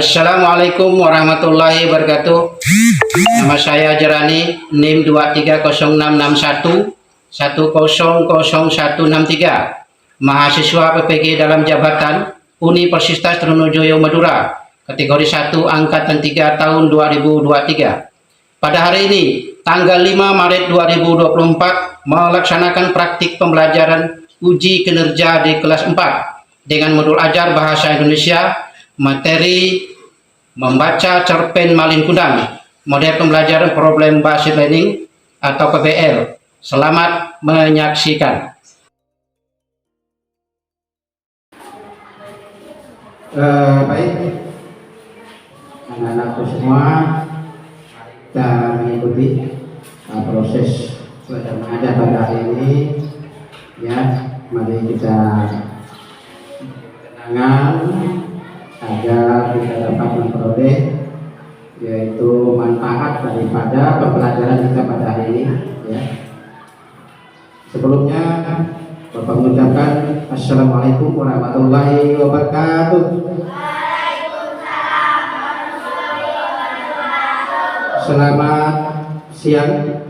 Assalamualaikum warahmatullahi wabarakatuh. Nama saya Jerani, NIM 230661 1000163. Mahasiswa PPG dalam jabatan Universitas Trunojoyo Madura, kategori 1 angkatan 3 tahun 2023. Pada hari ini, tanggal 5 Maret 2024, melaksanakan praktik pembelajaran uji kinerja di kelas 4 dengan modul ajar bahasa Indonesia, materi membaca cerpen Malin Kundang, model pembelajaran problem based learning atau PBL. Selamat menyaksikan. Baik, anak-anakku semua, kita mengikuti proses belajar mengajar pada hari ini. Ya, mari kita tenangan agar kita dapat memperoleh yaitu manfaat daripada pembelajaran kita pada hari ini. Ya. Sebelumnya Bapak mengucapkan Assalamualaikum warahmatullahi wabarakatuh. Selamat siang.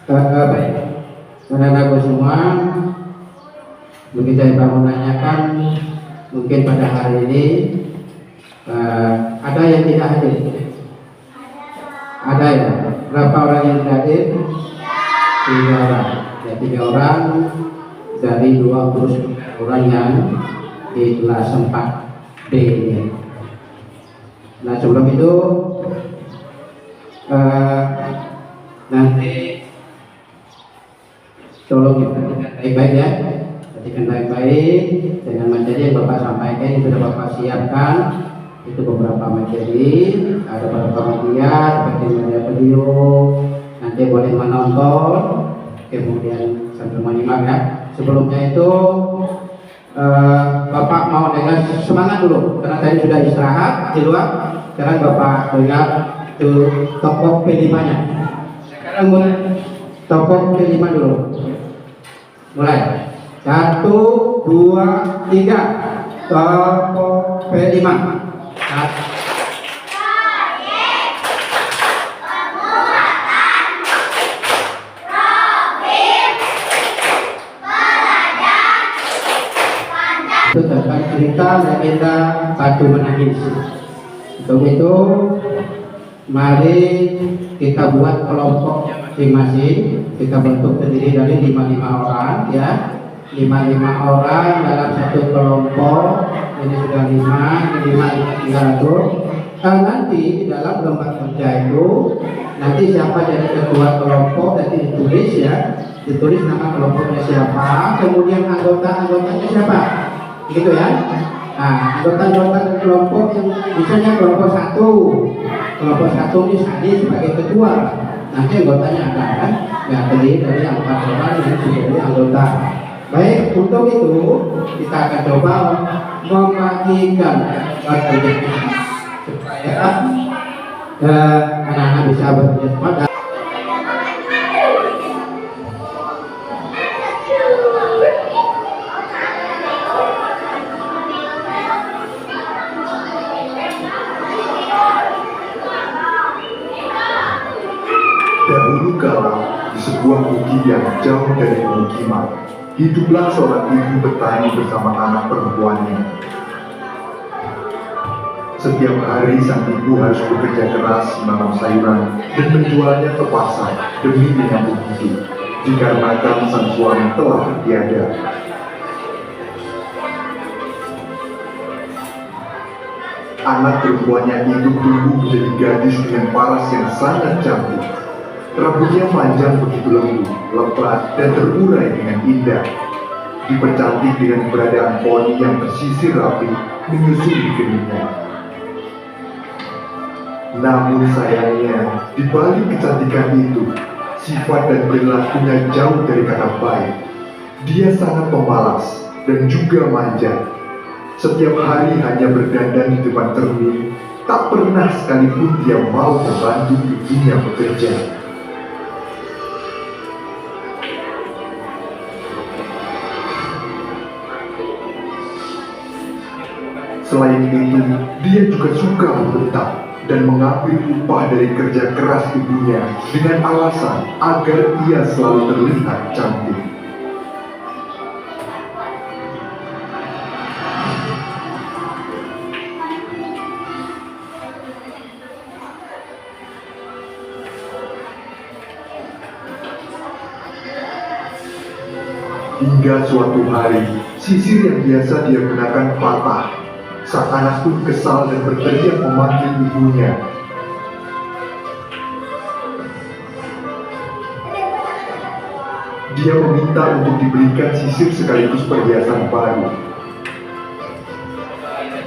Baik, anak-anakku semua, begitu saya mau menanyakan, mungkin pada hari ini ada yang tidak hadir? Ada ya? Berapa orang yang tidak hadir? 3 orang. Ya, 3 orang dari 29 orang yang di kelas 4B ini. Nah, sebelum itu nanti tolong baik-baik ya. Perhatikan baik-baik dengan materi yang Bapak sampaikan, yang sudah Bapak siapkan. Itu beberapa materi, ada beberapa media seperti media video, nanti boleh menonton, kemudian sambil menyimak ya. Sebelumnya itu Bapak mau dengar semangat dulu, karena tadi sudah istirahat di luar. Sekarang Bapak dengar itu tokoh P5-nya. Sekarang mulai tokoh P5 dulu. Mulai 1, 2, 3. Tokoh P5. Itu tentang cerita legenda Batu Menangis. Untuk itu, mari kita buat kelompoknya masing-masing. Kita bentuk terdiri dari 5 orang ya. 5 orang dalam satu kelompok. Ini sudah 5, ini 5 tinggal atur. Nanti di dalam lembar kerja itu, nanti siapa jadi ketua kelompok nanti ditulis ya, ditulis nama kelompoknya siapa, kemudian anggotanya siapa, gitu ya. Nah, anggota kelompok yang misalnya kelompok 1 ini Sadi sebagai ketua, nanti anggotanya ada kan, ya terdiri dari 4 orang yang sudah jadi anggota. Baik, untuk itu kita akan coba membagikan kerja supaya anak-anak bisa bekerja sama. Dahulu kala di sebuah bukit yang jauh dari pemukiman, hiduplah seorang ibu petani bersama anak perempuannya. Setiap hari sang ibu harus bekerja keras menanam sayuran dan menjualnya ke pasar demi menyambung hidup, dikarenakan sang suami telah bertiada. Anak perempuannya itu tumbuh menjadi gadis dengan paras yang sangat cantik. Rambutnya panjang begitu lembut, lebat dan terurai dengan indah. Dipercantik dengan keberadaan poni yang tersisir rapi menyusuri keningnya. Namun sayangnya, di balik kecantikan itu, sifat dan perilakunya jauh dari kata baik. Dia sangat pemalas dan juga manja. Setiap hari hanya berdandan di depan cermin, tak pernah sekalipun dia mau membantu ibunya bekerja. Selain itu, dia juga suka membentak dan mengambil upah dari kerja keras ibunya dengan alasan agar ia selalu terlihat cantik. Hingga suatu hari, sisir yang biasa dia gunakan patah. Sang anak pun kesal dan berteriak memanggil ibunya. Dia meminta untuk dibelikan sisir sekaligus perhiasan baru.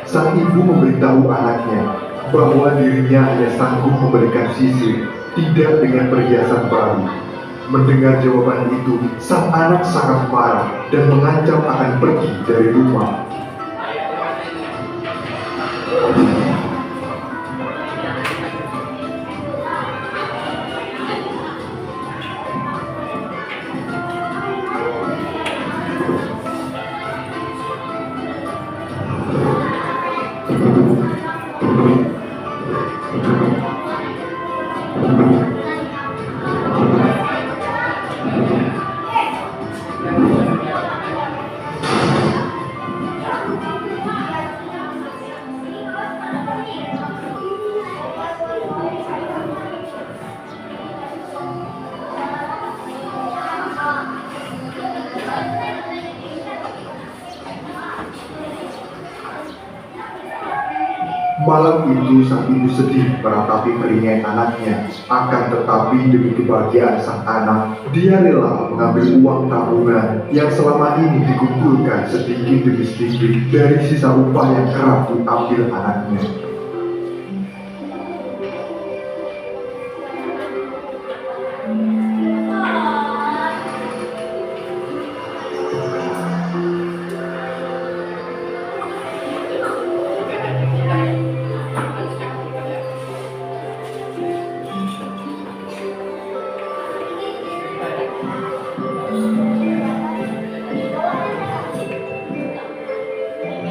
Sang ibu memberitahu anaknya bahwa dirinya hanya sanggup memberikan sisir, tidak dengan perhiasan baru. Mendengar jawaban itu, sang anak sangat marah dan mengancam akan pergi dari rumah. Malam itu sang ibu sedih meratapi peringatan anaknya. Akan tetapi demi kebahagiaan sang anak, dia rela mengambil uang tabungan yang selama ini dikumpulkan sedikit demi sedikit dari sisa upah yang kerap diambil anaknya.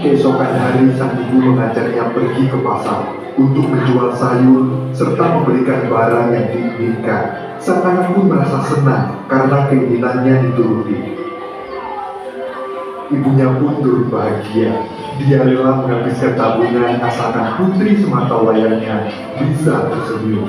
Keesokan hari sang ibu mengajaknya pergi ke pasar untuk menjual sayur serta membelikan barang yang diinginkan. Sang anak pun merasa senang karena keinginannya dituruti. Ibunya pun turut bahagia. Dia rela menghabiskan tabungan asalkan putri semata wayangnya bisa tersenyum.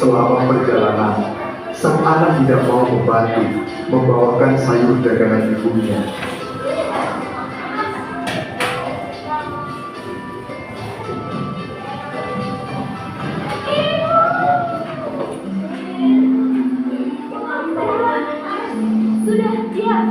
Selama perjalanan, sang anak tidak mau membantu membawakan sayur dagangan ibunya. Sudah, diam.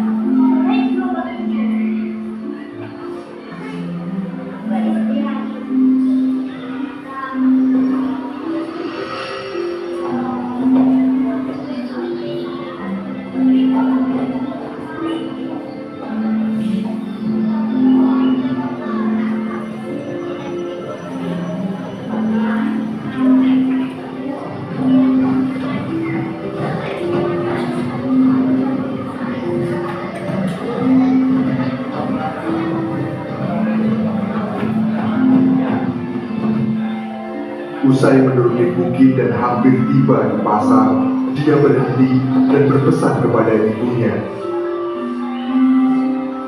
Usai menuruni bukit dan hampir tiba di pasar, dia berhenti dan berpesan kepada ibunya.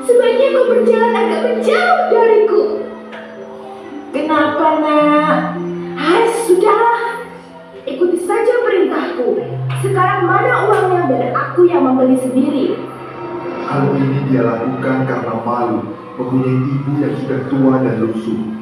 Sebaiknya kau berjalan agak menjauh dariku. Kenapa, nak? Hai, sudahlah. Ikuti saja perintahku. Sekarang mana uangnya biar aku yang membeli sendiri. Hal ini dia lakukan karena malu mempunyai ibu yang sudah tua dan lusuh.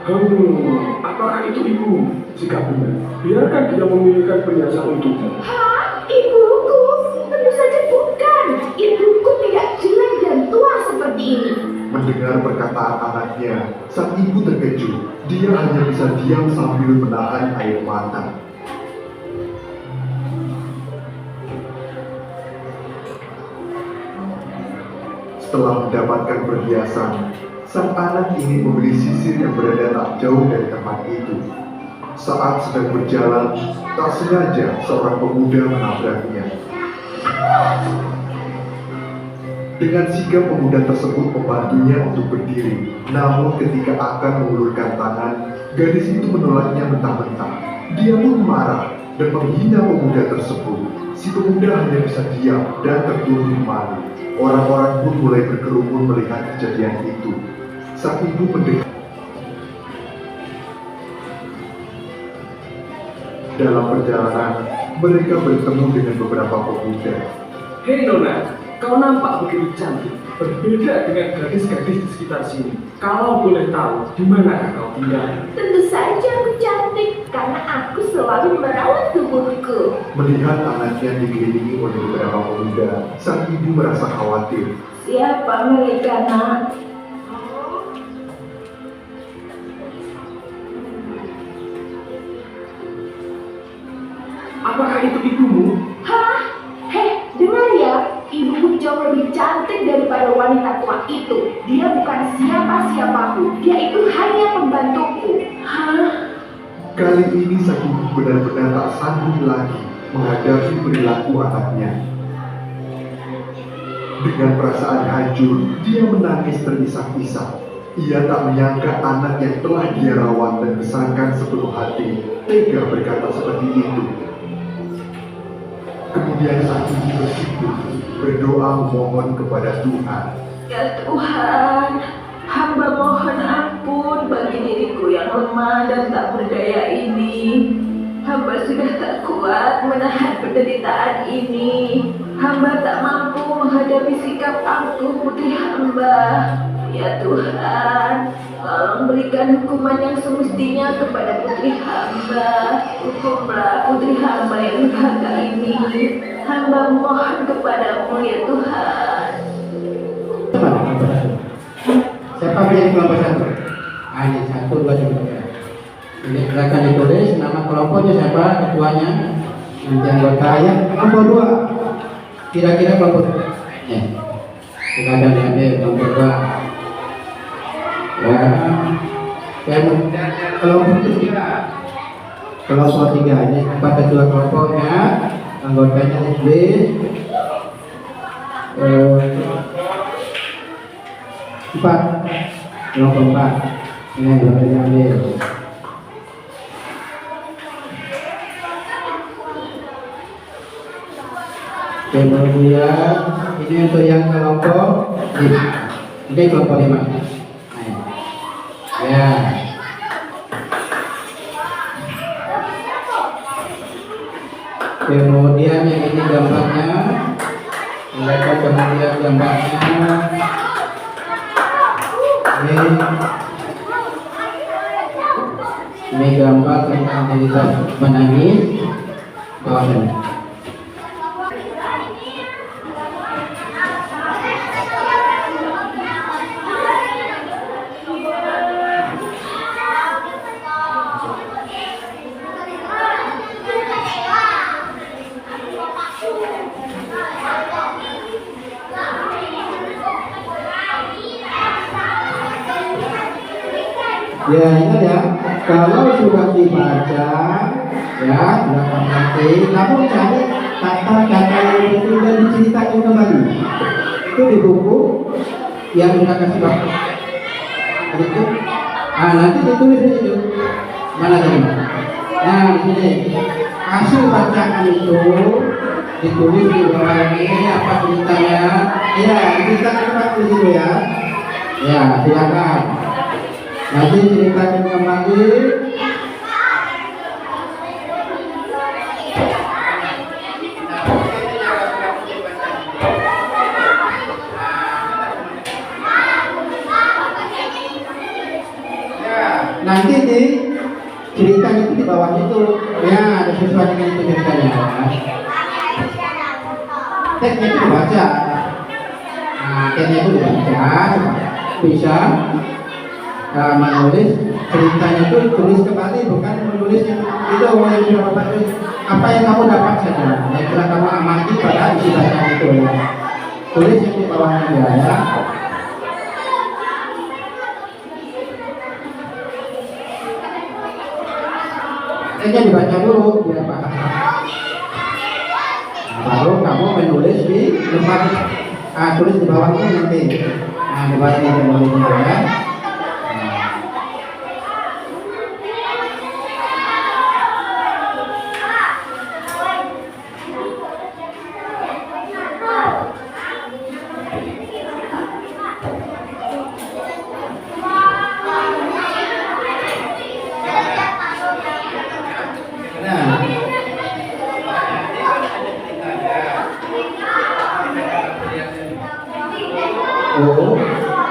Apakah itu ibu? Jika benar, biarkan dia memilihkan perhiasan untukmu. Hah? Ibuku? Tentu saja bukan. Ibuku tidak jelek dan tua seperti ini. Mendengar perkataan anaknya, sang ibu terkejut. Dia hanya bisa diam sambil menahan air mata. Setelah mendapatkan perhiasan, sang anak ini membeli sisir yang berada tak jauh dari tempat itu. Saat sedang berjalan, tak sengaja seorang pemuda menabraknya. Dengan sigap pemuda tersebut membantunya untuk berdiri. Namun ketika akan mengulurkan tangan, gadis itu menolaknya mentah-mentah. Dia pun marah dan menghina pemuda tersebut. Si pemuda hanya bisa diam dan tertunduk malu. Orang-orang pun mulai berkerumun melihat kejadian itu. Sang ibu mendengar. Dalam perjalanan, mereka bertemu dengan beberapa pemuda. Hei Nona, kau nampak begitu cantik. Berbeda dengan gadis-gadis di sekitar sini. Kalau boleh tahu, di mana kau tinggal? Tentu saja aku cantik karena aku selalu merawat tubuhku. Melihat anaknya dikelilingi oleh beberapa pemuda, sang ibu merasa khawatir. Siapa mereka, Nak? Apakah itu ibumu? Hah? Hei, dengar ya. Ibuku jauh lebih cantik daripada wanita tua itu. Dia bukan siapa-siapaku. Dia itu hanya pembantuku. Hah? Kali ini sang ibu benar-benar tak sanggup lagi menghadapi perilaku anaknya. Dengan perasaan hancur, dia menangis terisak-isak. Ia tak menyangka anak yang telah dia rawat dan besarkan sepenuh hati tega berkata seperti itu. Kemudian sang ibu bersyukur, berdoa memohon kepada Tuhan. Ya Tuhan, hamba mohon ampun bagi diriku yang lemah dan tak berdaya ini. Hamba sudah tak kuat menahan penderitaan ini. Hamba tak mampu menghadapi sikap angkuh putri hamba. Ya Tuhan, tolong berikan hukuman yang semestinya kepada putri hamba. Hukumlah putri hamba yang durhaka ini. Hamba mohon kepadamu ya Tuhan. Teman, kelompok satu. Siapa menjadi kelompok satu? Ini 1, 2, 3. Ini silakan ditulis nama kelompoknya siapa, ketuanya, nanti anggota ya. Kelompok 2. Kira-kira kelompok ya. Silakan diambil kelompok 2. Ya. Kemudian kelompok 3. Kelompok 3 ini siapa ketua kelompoknya, anggotanya ditulis. 4. Kelompok 4. Ini boleh diambil. Kemudian ini untuk yang kelompok 5. Ini kelompok 5. Ya. Kemudian yang ini gambarnya. Mereka kemudian gambarnya. Ini gambar tentang cerita menangis. Kawan. Ya ingat ya, kalau sudah dibaca, ya sudah mengerti, namun cari kata-kata yang betul dan diceritakan kembali. Itu di buku yang sudah kasih waktu. Itu, nanti ditulis di situ. Mana tadi? Nah di sini hasil bacaan itu ditulis di bawah ini apa ceritanya? Ya diceritakan di situ ya. Ya silakan. Nanti ceritakan kembali. nanti di ceritanya itu di bawah itu ya ada sesuai dengan itu ceritanya. Teksnya itu dibaca. Nah, teksnya itu dibaca, bisa menulis ceritanya itu tulis kembali, bukan menulis itu yang sudah bapak tulis. Apa yang kamu dapat saja, yang telah kamu amati pada isi bacaan itu. Tulis yang di bawahnya ya. Teksnya dibaca dulu biar paham. Baru kamu menulis di tempat tulis di bawahnya nanti. Nah, di bawahnya menulisnya ya.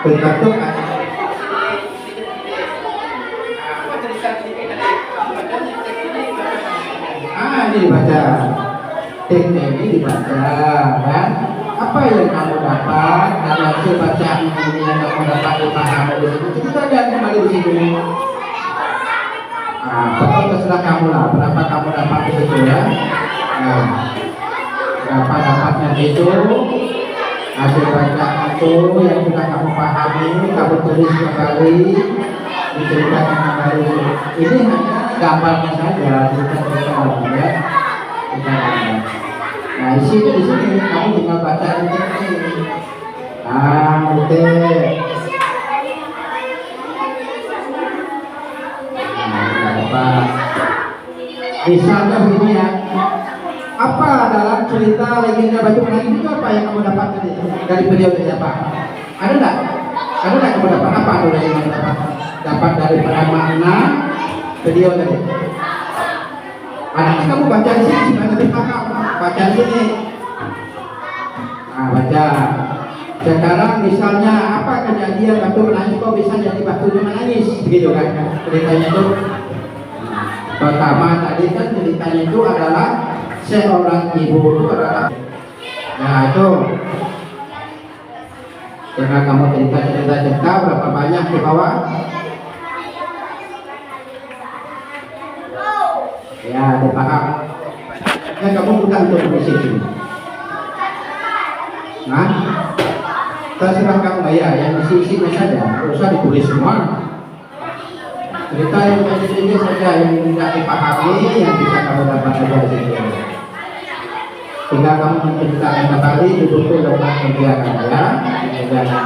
Bergantung ini dibaca, teksnya ini dibaca kan, apa yang kamu dapat dari hasil bacaan ini yang kamu dapat dipahami di situ, kita lihat kembali di sini. Pokoknya terserah kamu lah, berapa kamu dapat di situ ya. Berapa dapatnya itu hasil bacaan itu yang sudah kamu pahami, kamu tulis kembali, diceritakan kembali. Ini hanya gambarnya saja, cerita-cerita lagi ya. Nah, isinya di sini kamu tinggal baca ini. Misalnya begini ya. Apa dalam cerita legenda Batu Menangis itu apa yang kamu dapat dari beliau dari apa? Ada enggak? Ada enggak kamu dapat apa yang kamu dapat dari makna beliau tadi? Anaknya kamu baca di sini supaya lebih paham. Baca di sini. Nah, baca. Sekarang misalnya apa kejadian Batu Menangis kok bisa jadi batunya menangis, begitu kan? Ceritanya itu. Pertama tadi kan ceritanya itu adalah seorang ibu itu adalah, nah itu jangan kamu cerita berapa banyak di bawah ya, dipaham ya, kamu bukan untuk di situ. Nah, terserah kamu ya, yang isi-isinya saja, tidak usah ditulis semua. Cerita yang ini saja yang tidak dipahami, yang bisa kamu dapat dari situ. Tinggal kamu menceritakan kembali, duduk lepas kegiatan ya, kegiatan.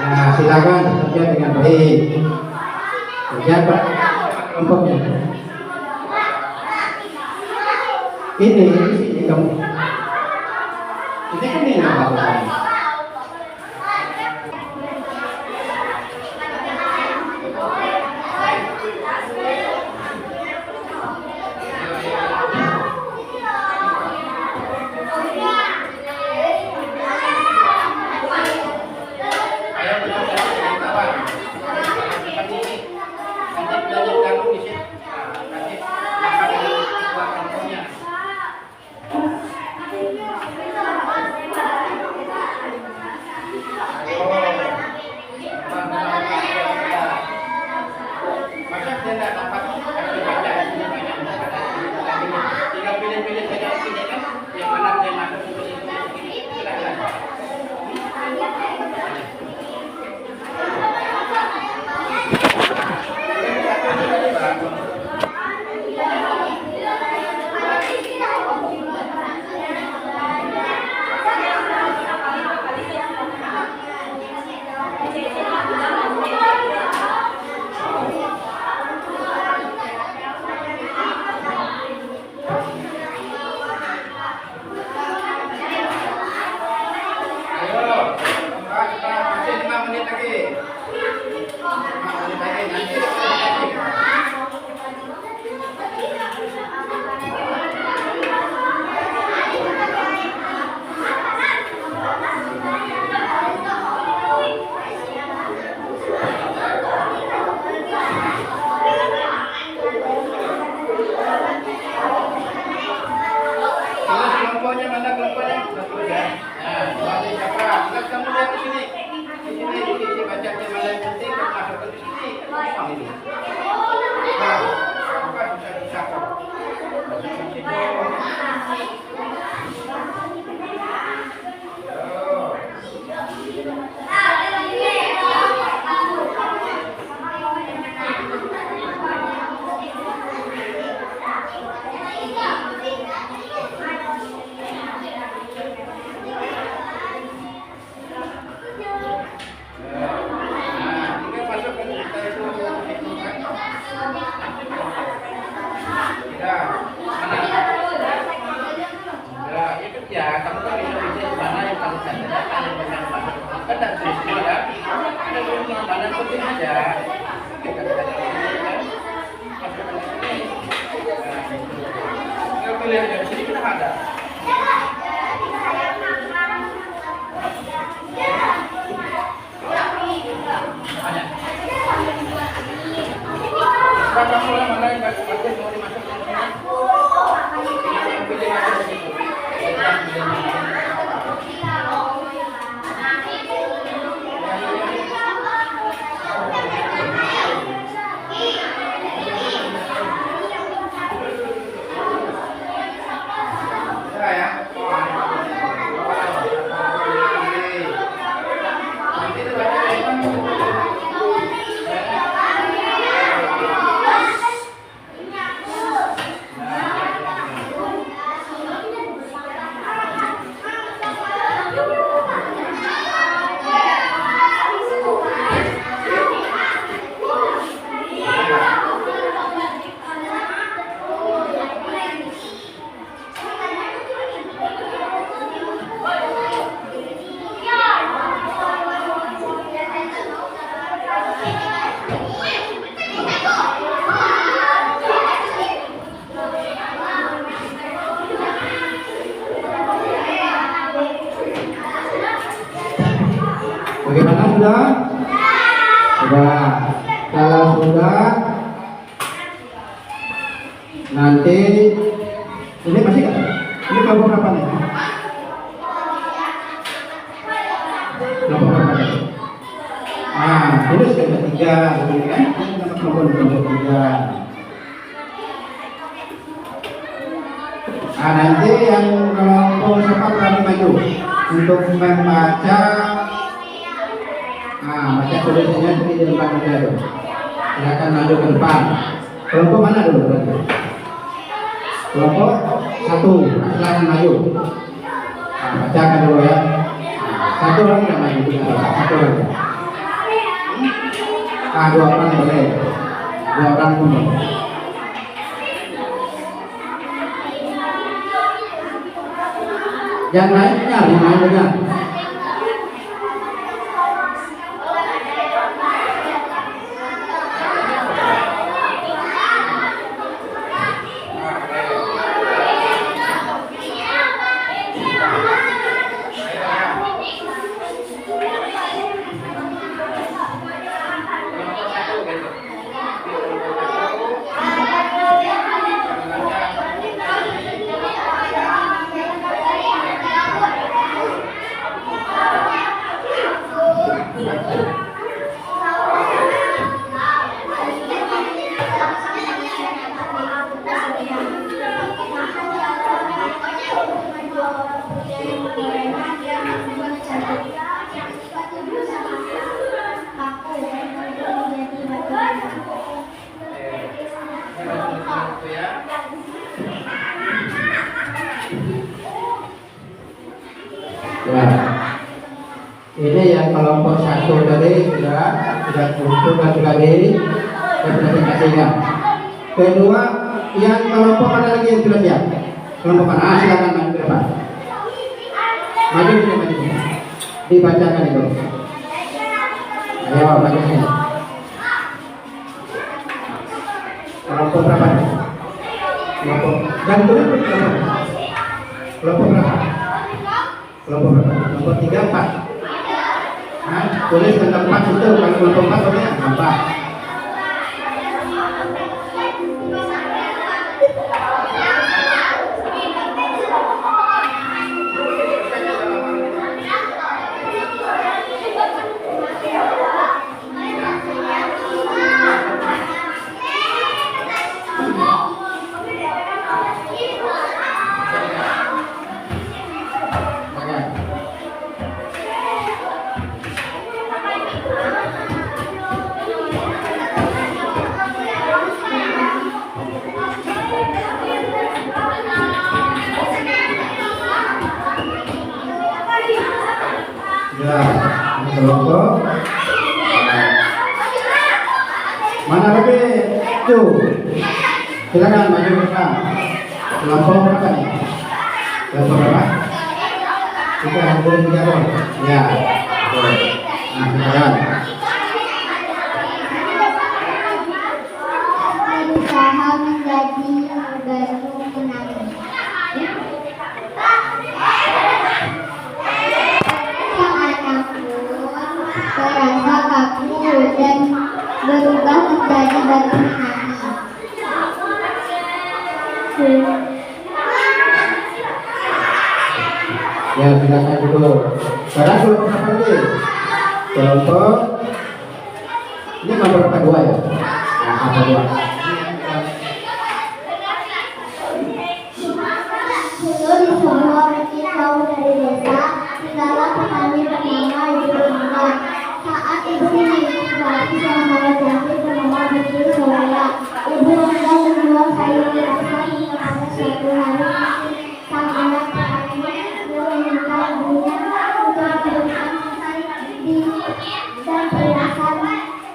Nah, silakan bekerja dengan baik. Kerja kelompoknya. Ini kamu. Ini kan yang lakukan. tinggal masukkan kita itu. Ya, mana? Ya, itu ya. Kamu kan bisa mana yang kamu tanyakan yang dengan masuk. Kan tak tulis ya. Ada mana penting aja. Kita nggak pilih dari sini kita ada. Berapa orang mana yang nggak bagus mau dimasukkan ke sini? Pilih aja begitu. Ya. Nanti itu Bagaimana sudah? Sudah. Kalau sudah, nanti ini masih kan? Ini kelompok berapa nih? Kelompok berapa nih? Nah, tulis yang ketiga, begini kan? Ini nama kelompok tiga. Nah, nanti yang kelompok siapa berani maju untuk membaca. Nah, baca tulisannya di depan aja tuh. Silakan maju ke depan. Kelompok mana dulu berarti? Kelompok 1, silakan maju. Nah, bacakan dulu ya. Satu orang tidak maju, satu orang. Ah, 2 orang boleh. 2 orang pun boleh. Yang lainnya 5 juga. Ya, ini yang kelompok 1 tadi sudah untuk presentasinya. Kedua, yang kelompok mana lagi yang sudah siap? Kelompok mana? Silakan maju ke depan. Maju. Dibacakan itu. Ayo maju sini. Kelompok berapa? Kelompok. Dan tulis kelompok berapa? Kelompok berapa? Kelompok 3, 4. Nah, tulis tentang 4 itu. Kalau kelompok 4 boleh 4. Ya, kelompok mana lagi tuh, silakan maju ke depan. Kelompok berapa nih? Kelompok berapa? Kita boleh tiga dong. Ya. Boleh. Nah, silakan. Berusaha menjadi baru menangis. Sang anak pun terasa kaku dan berubah menjadi batu menangis. Ya, silakan dulu. Sekarang kelompok apa lagi? Kelompok ini nomor apa dua ya? Nah, apa dua? Dulu di sebuah bukit jauh dari desa, tinggallah petani bernama Ibu Rina. Saat ibu memiliki bayi yang sangat cantik bernama Putri Soraya, ibu Rina menjual sayur rasa hingga pada suatu hari sang anak petani meminta ibunya untuk diberikan di dan perhiasan,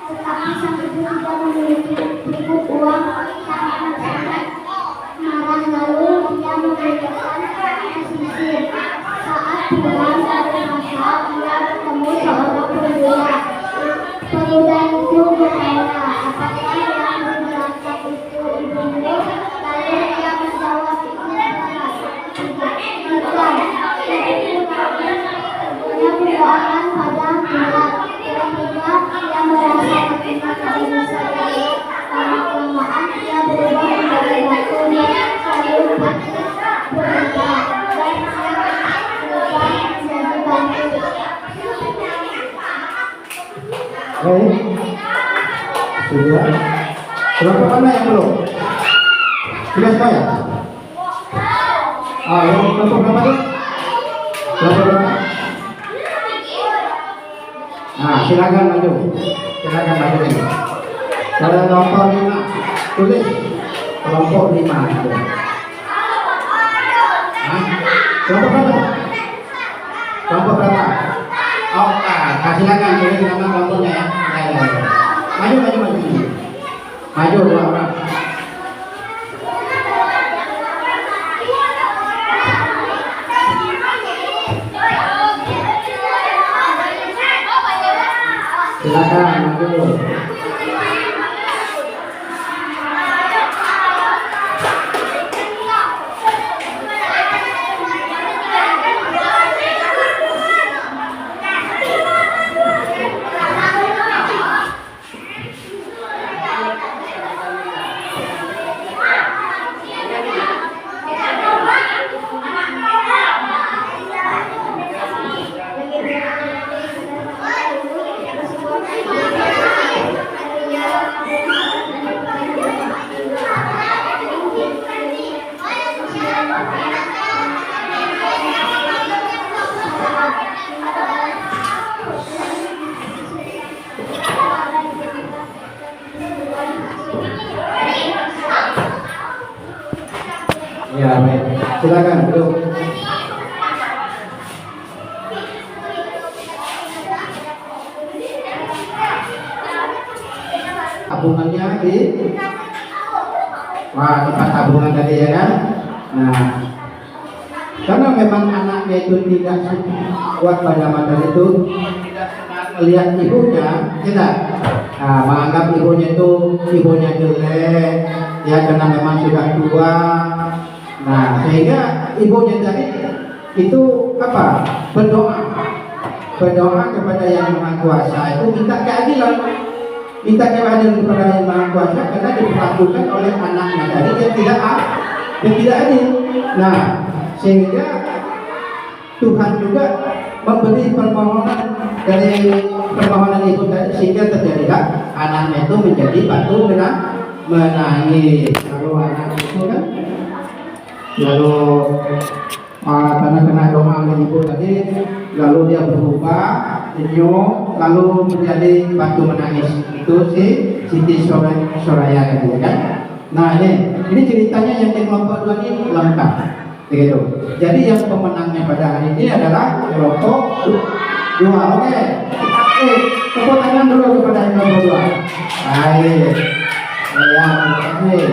tetapi sang ibu tidak memiliki cukup uang. Sang anak sangat marah lalu dia memberikan pesisir. Saat pulang dari pasar, dia bertemu seorang pemuda. Pemuda itu bertanya, apakah yang bergerak itu ibumu? Lalu dia menjawab, tidak. Ibunya berdoakan pada Tuhan. Ketiga, dia merasa terima kasih besar dari lama-kelamaan dia berubah menjadi batu yang selalu berubah dan berubah menjadi batu. Sudah. Kelompok mana yang belum? Sudah semua ya? Yang kelompok berapa tuh? Kelompok berapa? Nah, silakan maju. Silakan maju ini. Kalau kelompok 5, tulis kelompok 5. Kelompok berapa? Kelompok berapa? Oh, silakan tulis nama kelompoknya ya. Maju. Maju 2 orang. Silakan maju. Ya, baik. Silakan duduk. Tabungannya di tempat tabungan tadi ya kan. Nah, karena memang anaknya itu tidak kuat pada mata itu, tidak senang melihat ibunya, tidak. Nah, menganggap ibunya jelek, ya karena memang sudah tua. Nah, sehingga ibunya tadi itu apa? Berdoa kepada Yang Maha Kuasa, itu minta keadilan kepada Yang Maha Kuasa karena diperlakukan oleh anaknya tadi yang tidak adil. Nah, sehingga Tuhan juga memberi permohonan dari permohonan ibu tadi, sehingga terjadilah anaknya itu menjadi batu menangis. Lalu anak itu kan karena kena doa ibu tadi, lalu dia berubah senyum, lalu menjadi batu menangis. Itu si Siti Soraya tadi kan. Nah, ini ceritanya yang di kelompok 2 ini lengkap begitu. Jadi yang pemenangnya pada hari ini adalah kelompok dua. Oke. Tepuk tangan dulu kepada yang nomor dua. Baik. Ya, terima kasih.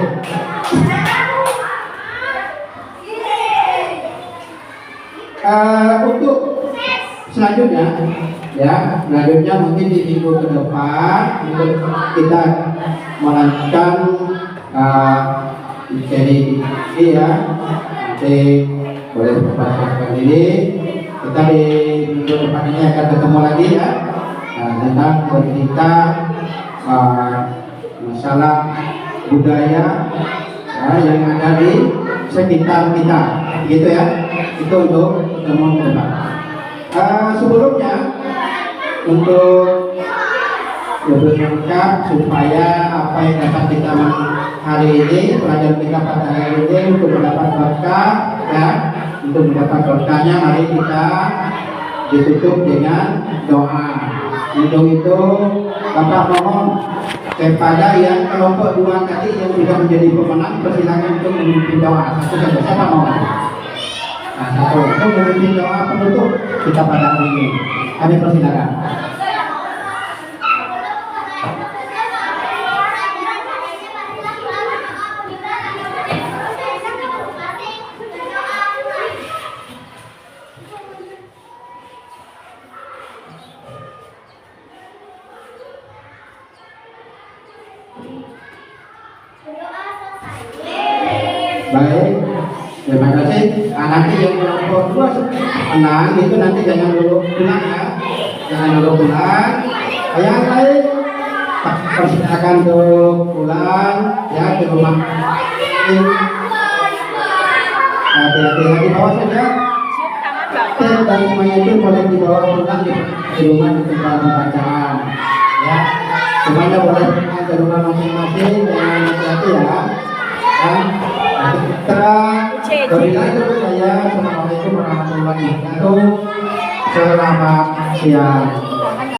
Untuk selanjutnya, ya, selanjutnya mungkin di minggu ke depan untuk kita melanjutkan seri ini ya. Nanti boleh berpasangan diri. Kita di minggu depan ini akan ketemu lagi ya, tentang bercerita masalah budaya ya, yang ada di sekitar kita, gitu ya. Itu untuk pertemuan ke depan. Sebelumnya untuk lebih lengkap supaya apa yang dapat kita hari ini, pelajaran kita pada hari ini untuk mendapat berkah ya, untuk mendapat berkahnya mari kita ditutup dengan doa. Untuk itu Bapak mohon kepada yang kelompok dua tadi yang sudah menjadi pemenang persilakan untuk memimpin doa. Satu saja, siapa mau? Nah, satu untuk memimpin doa penutup kita pada hari ini. Kami persilakan. Baik, terima kasih. Nanti yang kelompok dua menang itu nanti jangan dulu pulang ya, jangan dulu pulang. Yang lain persilakan untuk pulang ya ke rumah. Hati-hati di bawah saja. Dan semuanya itu boleh dibawa pulang di rumah di tempat pembacaan. Ya, semuanya boleh pulang ke rumah masing-masing. Jangan hati-hati ya. Assalamualaikum warahmatullahi wabarakatuh. Selamat siang.